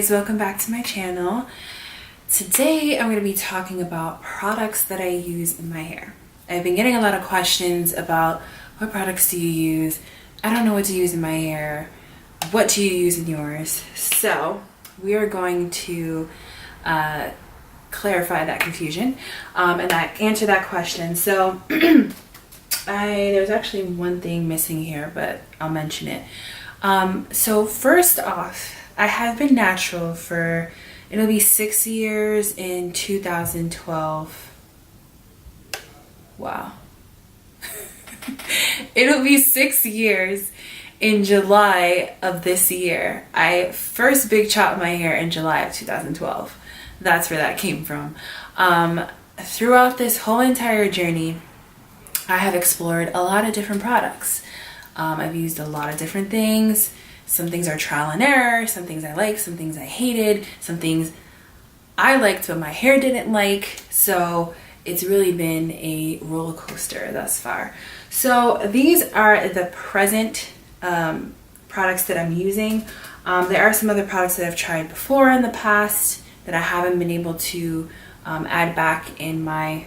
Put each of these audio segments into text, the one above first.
guys, welcome back to my channel. Today I'm going to be talking about products that I use in my hair. I've been getting a lot of questions about what products do you use? I don't know what to use in my hair. What do you use in yours? So we are going to clarify that confusion and answer that question. So there's actually one thing missing here, but I'll mention it. So first off, I have been natural for, it'll be 6 years in 2012. Wow. It'll be 6 years in July of this year. I first big chopped my hair in July of 2012. That's where that came from. Throughout this whole entire journey, I have explored a lot of different products. I've used a lot of different things. Some things are trial and error, some things I liked, some things I hated, some things I liked but my hair didn't like. So it's really been a roller coaster thus far. So these are the present products that I'm using. There are some other products that I've tried before in the past that I haven't been able to add back in my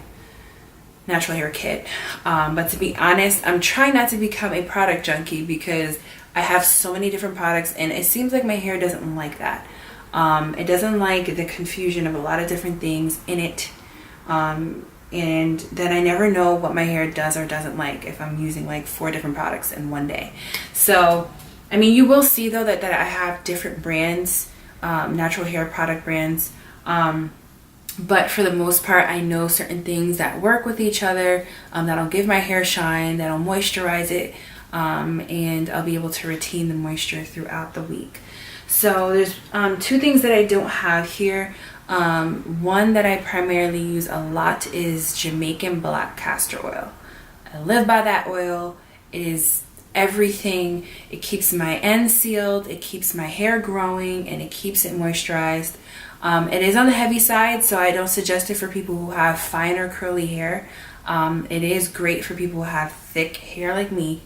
natural hair kit. But to be honest, I'm trying not to become a product junkie because I have so many different products and it seems like my hair doesn't like that. It doesn't like the confusion of a lot of different things in it. And then I never know what my hair does or doesn't like if I'm using like 4 different products in one day. So, I mean, you will see though that I have different brands, natural hair product brands. But for the most part, I know certain things that work with each other, that'll give my hair shine, that'll moisturize it, and I'll be able to retain the moisture throughout the week. So there's 2 things that I don't have here. One that I primarily use a lot is Jamaican black castor oil. I live by that oil. It is everything. It keeps my ends sealed, it keeps my hair growing, and it keeps it moisturized. It is on the heavy side, so I don't suggest it for people who have fine or curly hair. It is great for people who have thick hair like me.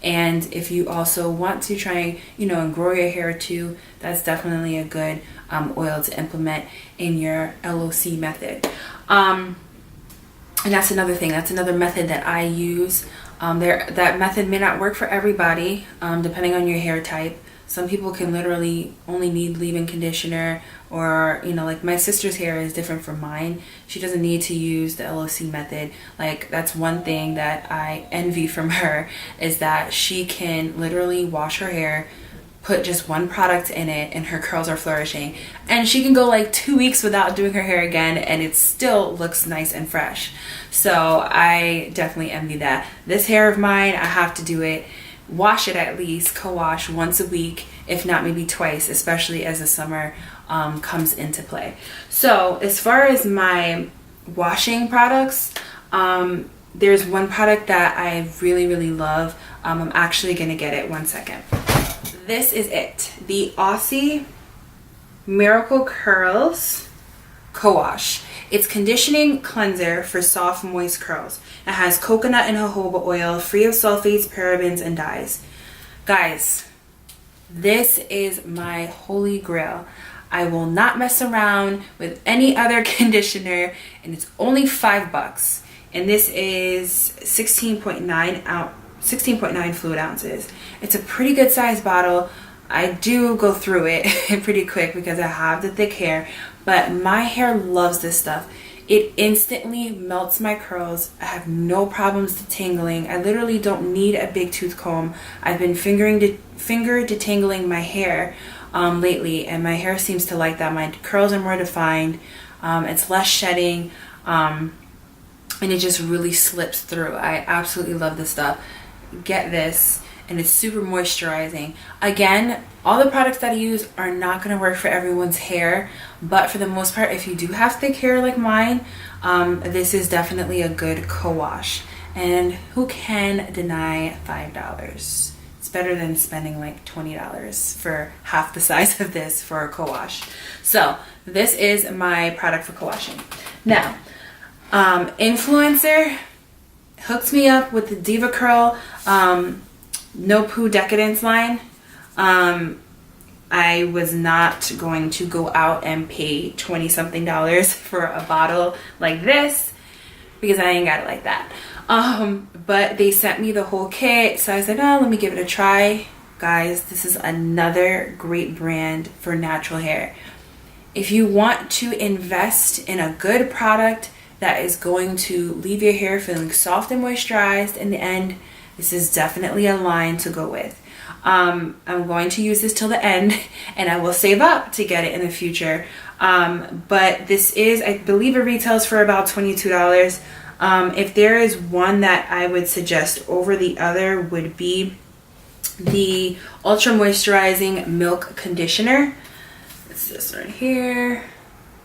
And if you also want to try, and grow your hair too, that's definitely a good oil to implement in your LOC method. And that's another thing. That's another method that I use. That method may not work for everybody, depending on your hair type. Some people can literally only need leave-in conditioner, or like my sister's hair is different from mine. She doesn't need to use the LOC method. Like, that's one thing that I envy from her, is that she can literally wash her hair, put just one product in it, and her curls are flourishing, and she can go like 2 weeks without doing her hair again and it still looks nice and fresh. So I definitely envy that. This hair of mine, I have to do it, wash it at least, co-wash once a week, if not maybe twice, especially as the summer comes into play. So as far as my washing products, there's one product that I really love. I'm actually gonna get it, 1 second. This is it, the Aussie Miracle Curls Co-Wash. It's conditioning cleanser for soft, moist curls. It has coconut and jojoba oil, free of sulfates, parabens, and dyes. Guys, this is my holy grail. I will not mess around with any other conditioner, and it's only $5. And this is 16.9 fluid ounces. It's a pretty good size bottle. I do go through it pretty quick because I have the thick hair, but my hair loves this stuff. It instantly melts my curls. I have no problems detangling. I literally don't need a big tooth comb. I've been finger detangling my hair lately, and my hair seems to like that. My curls are more defined. It's less shedding, and it just really slips through. I absolutely love this stuff. Get this. And it's super moisturizing. Again, all the products that I use are not going to work for everyone's hair, but for the most part, if you do have thick hair like mine, this is definitely a good co-wash. And who can deny $5? It's better than spending like $20 for half the size of this for a co-wash. So this is my product for co-washing. Now, influencer hooked me up with the Deva Curl No Poo Decadence line. I was not going to go out and pay 20 something dollars for a bottle like this, because I ain't got it like that. But they sent me the whole kit, so I said, oh, let me give it a try. Guys, this is another great brand for natural hair. If you want to invest in a good product that is going to leave your hair feeling soft and moisturized in the end, this is definitely a line to go with. I'm going to use this till the end, and I will save up to get it in the future. But this is, I believe it retails for about $22. If there is one that I would suggest over the other, would be the Ultra Moisturizing Milk Conditioner. It's this right here.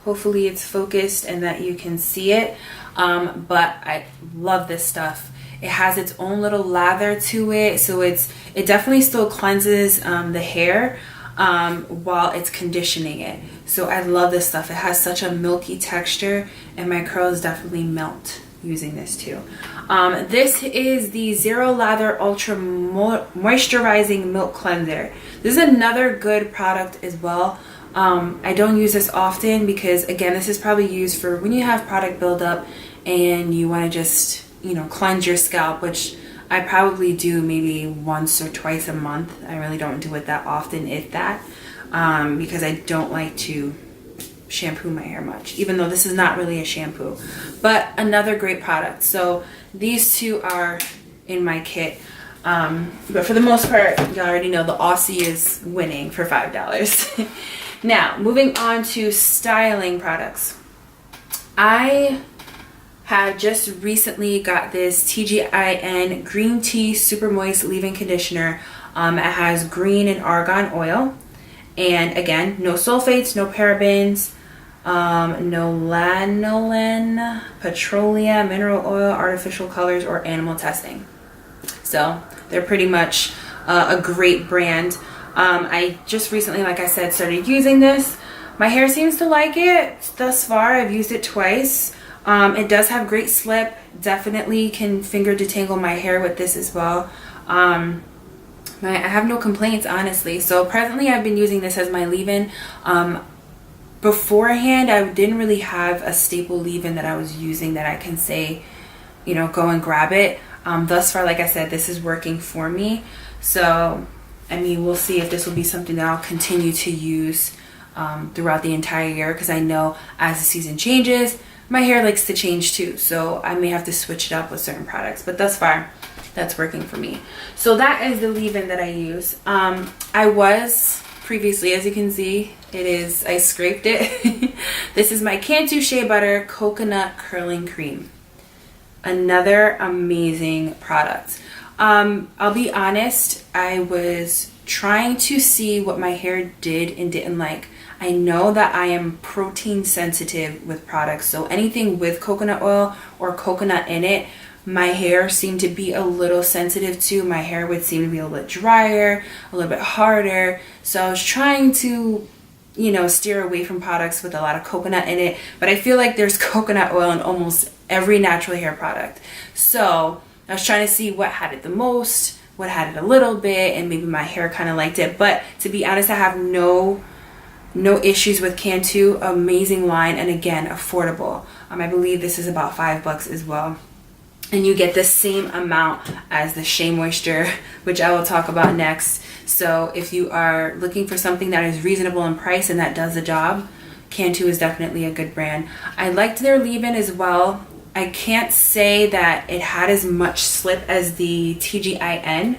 Hopefully it's focused and that you can see it. But I love this stuff. It has its own little lather to it, so it definitely still cleanses the hair while it's conditioning it. So I love this stuff. It has such a milky texture, and my curls definitely melt using this too. This is the Zero Lather Ultra Moisturizing Milk Cleanser. This is another good product as well. I don't use this often because, again, this is probably used for when you have product buildup and you want to just, you know, cleanse your scalp, which I probably do maybe once or twice a month. I really don't do it that often, if that, because I don't like to shampoo my hair much, even though this is not really a shampoo. But another great product. So these two are in my kit. But for the most part, you already know the Aussie is winning for $5. Now, moving on to styling products. I have just recently got this TGIN Green Tea Super Moist Leave-In Conditioner. It has green and argan oil. And again, no sulfates, no parabens, no lanolin, petroleum, mineral oil, artificial colors, or animal testing. So they're pretty much a great brand. I just recently, like I said, started using this. My hair seems to like it thus far. I've used it twice. It does have great slip. Definitely can finger detangle my hair with this as well. I have no complaints, honestly. So presently I've been using this as my leave-in. Beforehand, I didn't really have a staple leave-in that I was using that I can say, you know, go and grab it. Thus far, like I said, this is working for me. So, I mean, we'll see if this will be something that I'll continue to use throughout the entire year, because I know as the season changes, my hair likes to change too. So I may have to switch it up with certain products, but thus far, that's working for me. So that is the leave-in that I use. I was previously, as you can see, I scraped it. This is my Cantu Shea Butter Coconut Curling Cream. Another amazing product. I'll be honest, I was trying to see what my hair did and didn't like. I know that I am protein sensitive with products, so anything with coconut oil or coconut in it, my hair seemed to be a little sensitive to. My hair would seem to be a little bit drier, a little bit harder. So I was trying to, you know, steer away from products with a lot of coconut in it, but I feel like there's coconut oil in almost every natural hair product. So I was trying to see what had it the most, what had it a little bit, and maybe my hair kind of liked it. But to be honest, I have no issues with Cantu. Amazing line, and again, affordable. I believe this is about $5 as well. And you get the same amount as the Shea Moisture, which I will talk about next. So if you are looking for something that is reasonable in price and that does the job, Cantu is definitely a good brand. I liked their leave-in as well. I can't say that it had as much slip as the TGIN.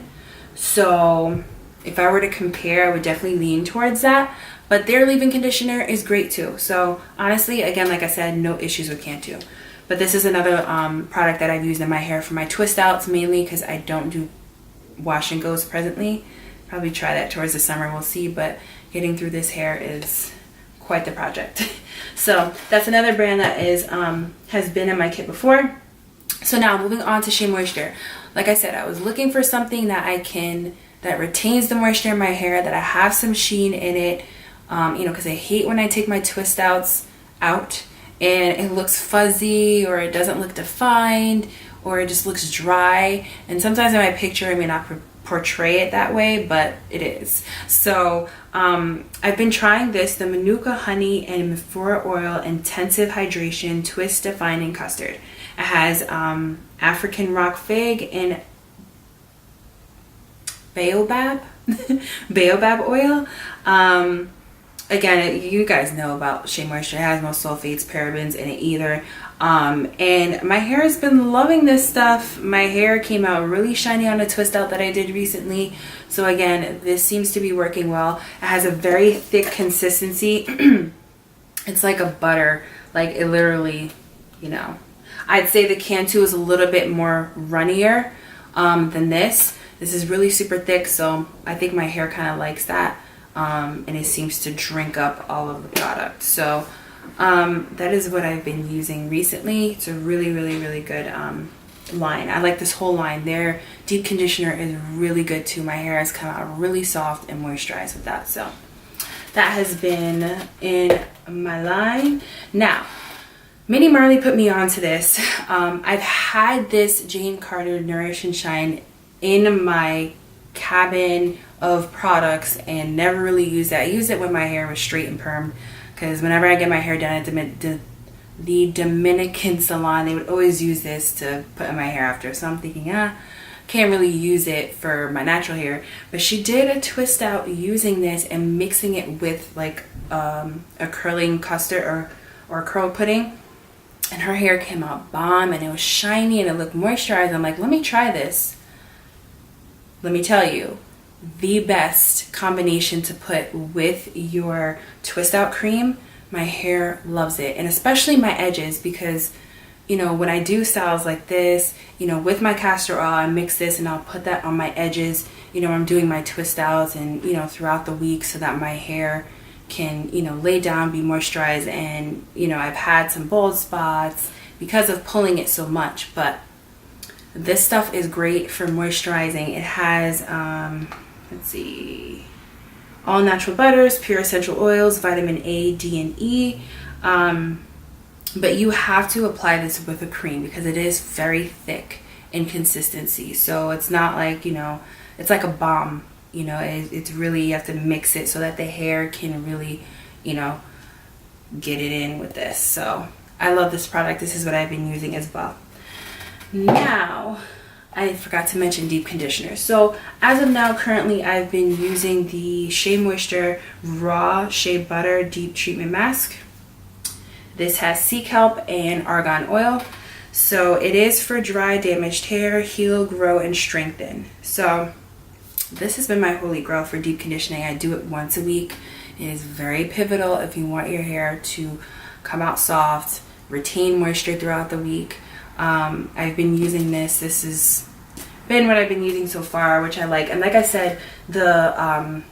So if I were to compare, I would definitely lean towards that. But their leave-in conditioner is great too. So honestly, again, like I said, no issues with Cantu. But this is another product that I've used in my hair for my twist outs, mainly because I don't do wash and goes presently. Probably try that towards the summer, we'll see. But getting through this hair is quite the project. So that's another brand that is has been in my kit before. So now moving on to Shea Moisture. Like I said, I was looking for something that that retains the moisture in my hair, that I have some sheen in it. You know, because I hate when I take my twist outs out and it looks fuzzy, or it doesn't look defined, or it just looks dry. And sometimes in my picture it may not portray it that way, but it is. So I've been trying this, the Manuka honey and Mafura oil intensive hydration twist defining custard. It has African rock fig and baobab baobab oil. Again, you guys know about Shea Moisture. It has no sulfates, parabens in it either. And my hair has been loving this stuff. My hair came out really shiny on a twist out that I did recently. So again, this seems to be working well. It has a very thick consistency. It's like a butter. Like it literally, you know. I'd say the Cantu is a little bit more runnier than this. This is really super thick, so I think my hair kind of likes that. And it seems to drink up all of the product. So that is what I've been using recently. It's a really good line. I like this whole line. Their deep conditioner is really good too. My hair has come out really soft and moisturized with that. So that has been in my line. Now, Minnie Marley put me onto this. I've had this Jane Carter Nourish and Shine in my cabin of products and never really used it. I used it when my hair was straight and permed, because whenever I get my hair done at the Dominican salon, they would always use this to put in my hair after. So I'm thinking, can't really use it for my natural hair. But she did a twist out using this and mixing it with like a curling custard or curl pudding, and her hair came out bomb and it was shiny and it looked moisturized. I'm like, let me try this. Let me tell you, the best combination to put with your twist out cream. My hair loves it, and especially my edges, because you know, when I do styles like this, you know, with my castor oil, I mix this and I'll put that on my edges, you know, I'm doing my twist outs and, you know, throughout the week, so that my hair can, you know, lay down, be moisturized. And, you know, I've had some bald spots because of pulling it so much, but this stuff is great for moisturizing. It has, let's see, all natural butters, pure essential oils, vitamin A, D, and E. But you have to apply this with a cream because it is very thick in consistency. So it's not like, you know, it's like a balm, you know, it's really, you have to mix it so that the hair can really, you know, get it in with this. So I love this product. This is what I've been using as well. Now, I forgot to mention deep conditioner. So as of now, currently I've been using the Shea Moisture Raw Shea Butter Deep Treatment Mask. This has sea kelp and argan oil. So it is for dry, damaged hair, heal, grow, and strengthen. So this has been my holy grail for deep conditioning. I do it once a week. It is very pivotal if you want your hair to come out soft, retain moisture throughout the week. I've been using this. This has been what I've been using so far, which I like. And like I said, the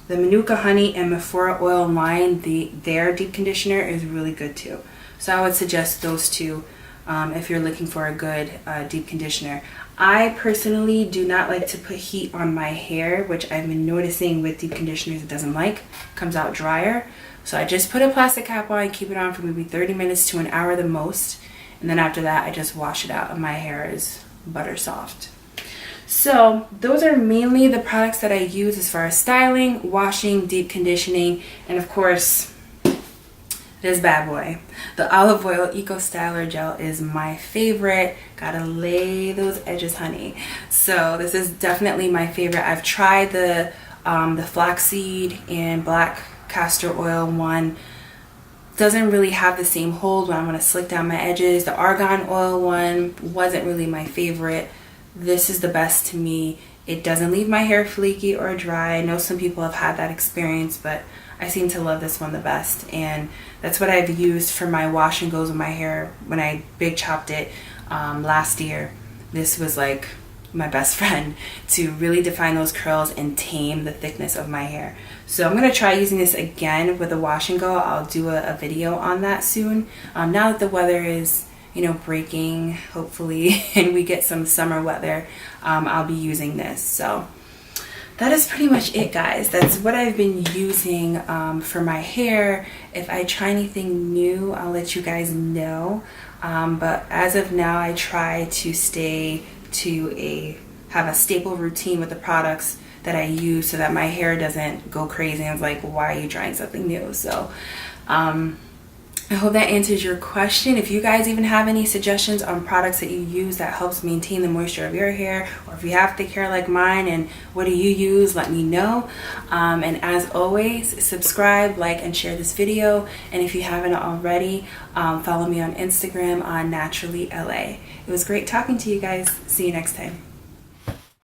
Manuka honey and Mafura oil line, their deep conditioner is really good too. So I would suggest those two if you're looking for a good deep conditioner. I personally do not like to put heat on my hair, which I've been noticing with deep conditioners it doesn't like. Comes out drier. So I just put a plastic cap on and keep it on for maybe 30 minutes to an hour the most. And then after that, I just wash it out and my hair is butter soft. So those are mainly the products that I use as far as styling, washing, deep conditioning, and of course, this bad boy. The olive oil EcoStyler Gel is my favorite. Gotta lay those edges, honey. So this is definitely my favorite. I've tried the flaxseed and black castor oil one. Doesn't really have the same hold when I'm going to slick down my edges. The argan oil one wasn't really my favorite. This is the best to me. It doesn't leave my hair flaky or dry. I know some people have had that experience, but I seem to love this one the best. And that's what I've used for my wash and goes with my hair when I big chopped it last year. This was like my best friend to really define those curls and tame the thickness of my hair. So I'm going to try using this again with a wash and go. I'll do a video on that soon. Now that the weather is, you know, breaking, hopefully, and we get some summer weather, I'll be using this. So that is pretty much it, guys. That's what I've been using for my hair. If I try anything new, I'll let you guys know. But as of now, I try to stay to a have a staple routine with the products that I use so that my hair doesn't go crazy and it's like, why are you trying something new? So I hope that answers your question. If you guys even have any suggestions on products that you use that helps maintain the moisture of your hair, or if you have thick hair like mine and what do you use, let me know. And as always, subscribe, like, and share this video. And if you haven't already, follow me on Instagram on Naturally Ellae. It was great talking to you guys. See you next time.